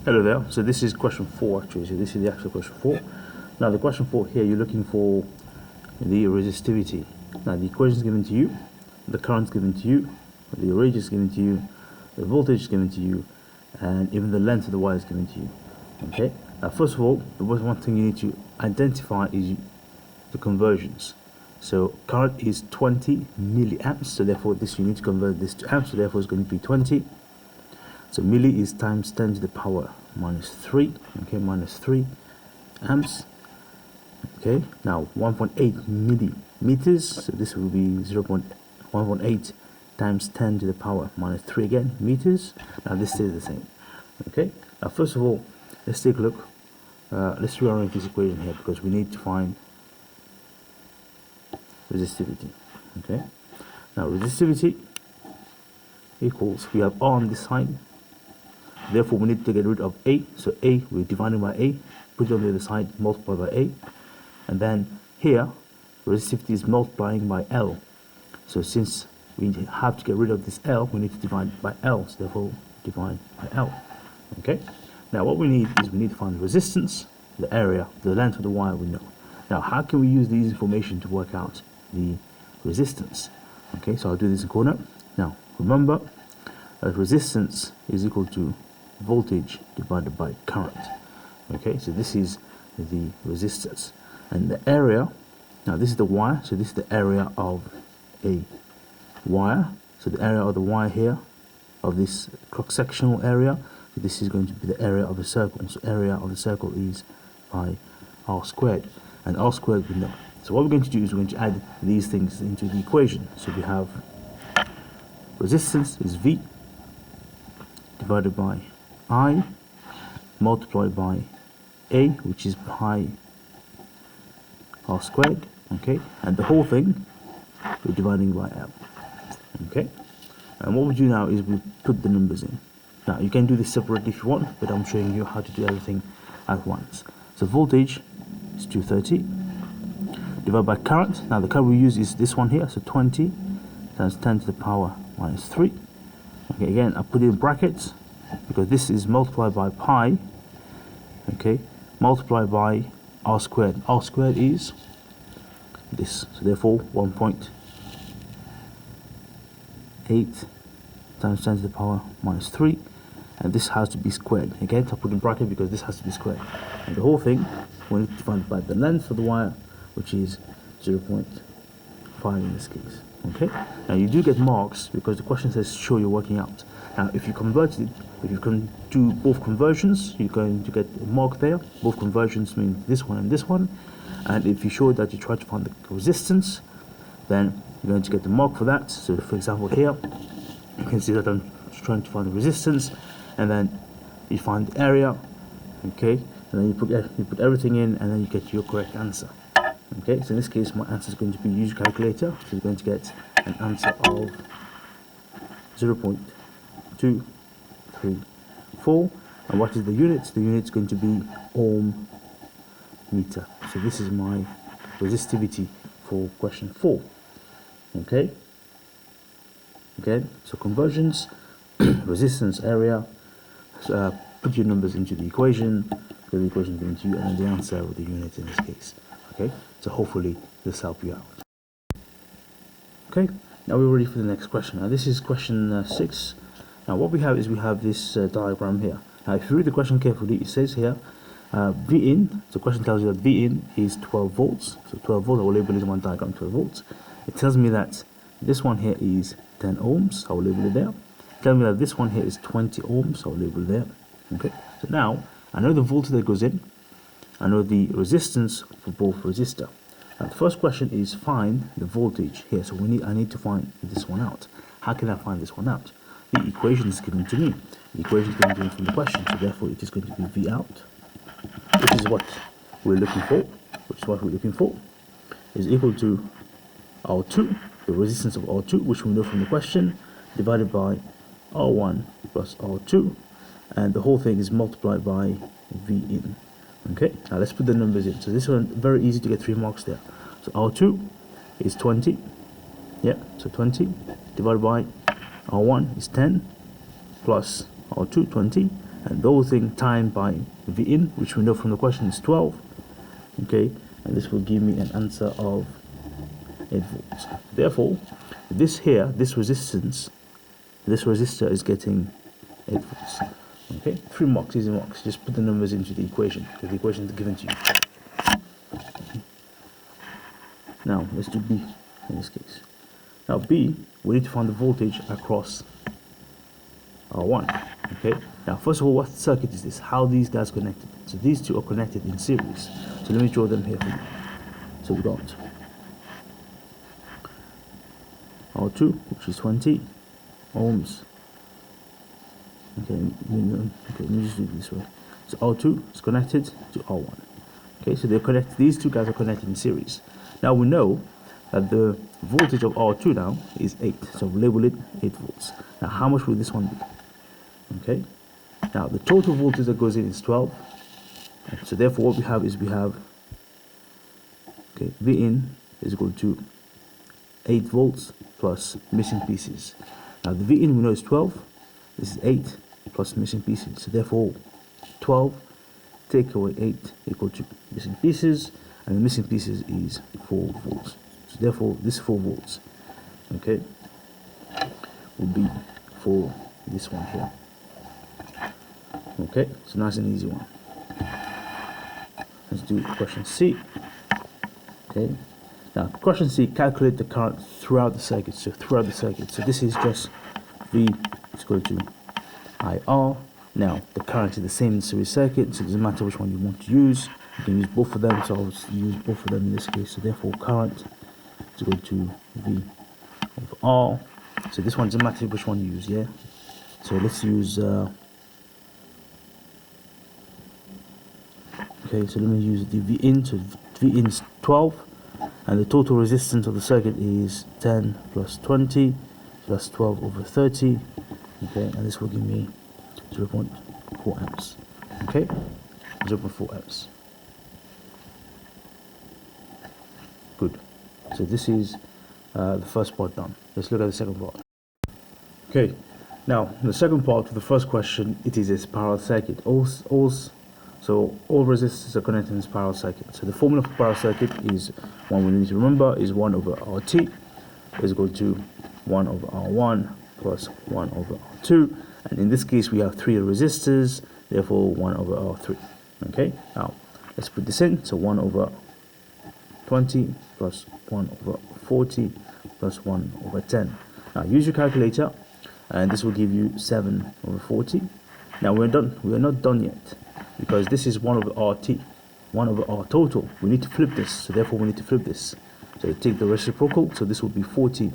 Hello there. So this is question 4 actually. So this is the actual question 4. Now the question 4 here, you're looking for the resistivity. Now the equation is given to you, the current is given to you, the radius is given to you, the voltage is given to you, and even the length of the wire is given to you. Okay. Now first of all, the one thing you need to identify is the conversions. So current is 20 milliamps. So therefore, this you need to convert this to amps. So therefore, it's going to be 20. So milli is times 10 to the power minus 3, okay, minus 3 amps. Okay, now 1.8 millimeters, so this will be 1.8 times 10 to the power minus 3 again, meters. Now this stays the same. Okay, now first of all, let's take a look. Let's rearrange this equation here because we need to find resistivity. Okay, now resistivity equals, we have R on this side. Therefore, we need to get rid of A. So A, we're dividing by A, put it on the other side, multiply by A. And then here, resistivity is multiplying by L. So since we have to get rid of this L, we need to divide by L. So therefore, divide by L. Okay? Now, what we need is we need to find the resistance, the area, the length of the wire we know. Now, how can we use these information to work out the resistance? Okay, so I'll do this in corner. Now, remember that resistance is equal to voltage divided by current. Okay, so this is the resistance, and the area, now this is the wire, so this is the area of a wire. So the area of the wire here, of this cross-sectional area, so this is going to be the area of a circle. So area of the circle is pi r squared, and r squared we know. So what we're going to do is we're going to add these things into the equation. So we have resistance is V divided by I multiplied by A, which is pi r squared, okay, and the whole thing we're dividing by L. Okay, and what we do now is we put the numbers in. Now you can do this separately if you want, but I'm showing you how to do everything at once. So voltage is 230 divided by current. Now the current we use is this one here, so 20 times 10 to the power minus 3. Okay, again I put it in brackets because this is multiplied by pi, okay, multiplied by r squared. R squared is this, so therefore 1.8 times 10 to the power minus 3, and this has to be squared. Again, I put in bracket because this has to be squared, and the whole thing we need to divide by the length of the wire, which is 0.5 in this case. Okay, now you do get marks because the question says show you're working out. Now if you convert it, if you can do both conversions, you're going to get a mark there. Both conversions mean this one and this one, and if you show that you try to find the resistance, then you're going to get the mark for that. So for example here, you can see that I'm trying to find the resistance, and then you find the area, okay, and then you put everything in, and then you get your correct answer. Okay, so in this case my answer is going to be use calculator, so you're going to get an answer of 0.234, and what is the unit? The unit is going to be ohm meter. So this is my resistivity for question 4. Okay, again, so conversions, resistance, area, so, put your numbers into the equation, the equation is given to you, and then the answer with the unit in this case. Okay, so hopefully this help you out. Okay, now we're ready for the next question. Now this is question 6. Now what we have is we have this diagram here. Now if you read the question carefully, it says here V in, the question tells you that V in is 12 volts. So 12 volts, I will label it in one diagram 12 volts. It tells me that this one here is 10 ohms, I will label it there. It tells me that this one here is 20 ohms, I will label it there. Okay, so now I know the voltage that goes in, I know the resistance for both resistor. Now the first question is find the voltage here. So I need to find this one out. How can I find this one out? The equation is given to me. The equation is given to me from the question, so therefore it is going to be V out, which is what we're looking for, is equal to R2, the resistance of R2, which we know from the question, divided by R1 plus R2, and the whole thing is multiplied by V in. Okay, now let's put the numbers in. So this one, very easy to get 3 marks there. So R2 is 20, yeah, so 20 divided by R1 is 10 plus R2, 20, and the whole thing timed by V in, which we know from the question is 12. Okay, and this will give me an answer of 8 volts. Therefore, this here, this resistance, this resistor is getting 8 volts. Okay, 3 marks, easy marks. Just put the numbers into the equation, because the equation is given to you. Now, let's do B in this case. Now, B, we need to find the voltage across R1. Okay, now, first of all, what circuit is this? How are these guys connected? So, these two are connected in series. So, let me draw them here for you. So, we got R2, which is 20 ohms. Okay, let me just do it this way. So R2 is connected to R1. Okay, so they're connected. These two guys are connected in series. Now we know that the voltage of R2 now is 8. So we'll label it 8 volts. Now how much will this one be? Okay. Now the total voltage that goes in is 12. So therefore what we have is okay, V in is equal to 8 volts plus missing pieces. Now the V in we know is 12. This is 8 plus missing pieces. So therefore 12 take away 8 equal to missing pieces, and the missing pieces is 4 volts. So therefore this 4 volts, okay, will be for this one here. Okay, so nice and easy one. Let's do question C. Okay, now question C, calculate the current throughout the circuit. So throughout the circuit, so this is just V is equal to IR. Now the current is the same in the series circuit, so it doesn't matter which one you want to use. You can use both of them, so I'll use both of them in this case. So therefore current is equal to V over R. So this one doesn't matter which one you use, yeah? So let's use okay, so let me use the V in. So V in is 12, and the total resistance of the circuit is 10 plus 20, so that's 12 over 30. Okay, and this will give me 0.4 amps. Okay, 0.4 amps. Good. So this is the first part done. Let's look at the second part. Okay, now the second part of the first question, it is a parallel circuit. So all resistors are connected in this parallel circuit. So the formula for parallel circuit is one we need to remember is 1 over RT is equal to 1 over R1 plus 1 over R2. And in this case, we have 3 resistors, therefore 1 over R3. Okay, now let's put this in. So 1 over 20 plus 1 over 40 plus 1 over 10. Now use your calculator, and this will give you 7 over 40. Now we're done. We are not done yet, because this is 1 over RT, 1 over R total. We need to flip this, so therefore we need to flip this. So you take the reciprocal, so this will be 40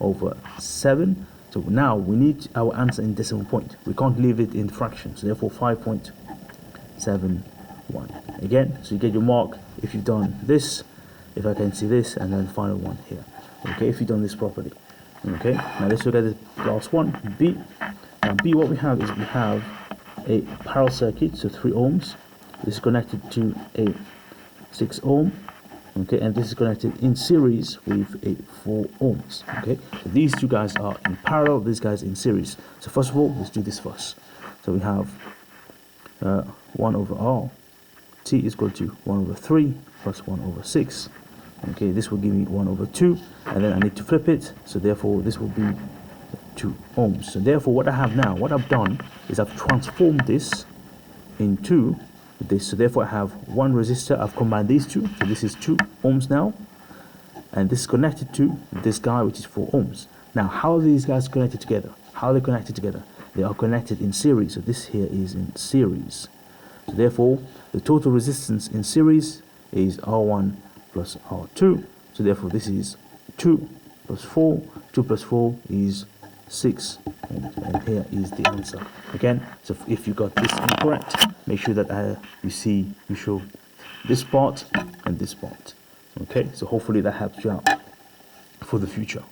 over 7. So now we need our answer in decimal point. We can't leave it in fractions, so therefore 5.71. Again, so you get your mark if you've done this, if I can see this, and then final one here. Okay, if you've done this properly. Okay, now let's look at the last one, B. Now B, what we have is we have a parallel circuit, so 3 ohms. This is connected to a 6 ohm. Okay, and this is connected in series with a 4 ohms. Okay, so these two guys are in parallel, these guys in series. So first of all, let's do this first. So we have 1 over R, T is equal to 1 over 3 plus 1 over 6. Okay, this will give me 1 over 2, and then I need to flip it, so therefore this will be 2 ohms. So therefore what I have now, what I've done is I've transformed this into this. So therefore I have 1 resistor, I've combined these two, so this is 2 ohms now, and this is connected to this guy, which is 4 ohms. Now how are these guys connected together? How are they connected together? They are connected in series, so this here is in series. So therefore the total resistance in series is R1 plus R2, so therefore this is 2 plus 4, 2 plus 4 is 6, and here is the answer. Again, so if you got this incorrect, make sure that you show this part and this part. Okay, so hopefully that helps you out for the future.